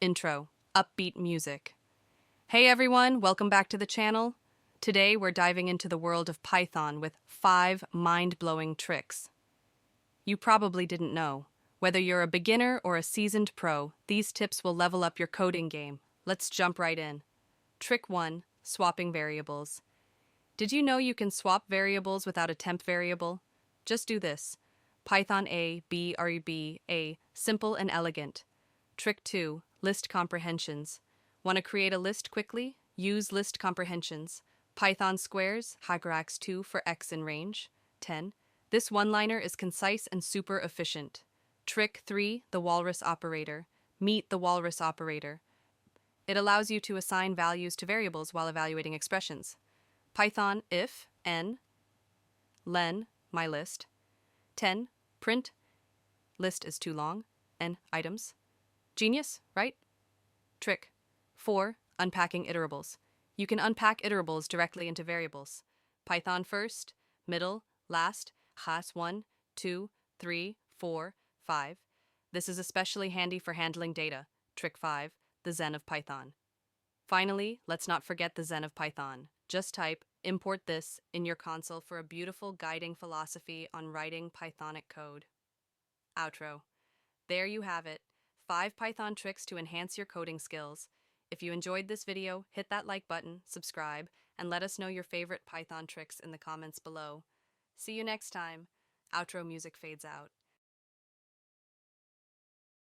Intro, upbeat music. Hey everyone, welcome back to the channel. Today we're diving into the world of Python with 5 mind-blowing tricks. You probably didn't know. Whether you're a beginner or a seasoned pro, these tips will level up your coding game. Let's jump right in. Trick 1, swapping variables. Did you know you can swap variables without a temp variable? Just do this. Python A, B, RB, A, simple and elegant. Trick 2, list comprehensions. Want to create a list quickly? Use list comprehensions. Python squares, *2 for x in range, 10. This one-liner is concise and super efficient. Trick 3, the walrus operator. Meet the walrus operator. It allows you to assign values to variables while evaluating expressions. Python if, n, len, my list, 10, print, list is too long, n, items. Genius, right? Trick 4, unpacking iterables. You can unpack iterables directly into variables. Python first, middle, last, has 1, 2, 3, 4, 5. This is especially handy for handling data. Trick 5, the Zen of Python. Finally, let's not forget the Zen of Python. Just type import this in your console for a beautiful guiding philosophy on writing Pythonic code. Outro. There you have it. 5 Python tricks to enhance your coding skills. If you enjoyed this video, hit that like button, subscribe, and let us know your favorite Python tricks in the comments below. See you next time. Outro music fades out.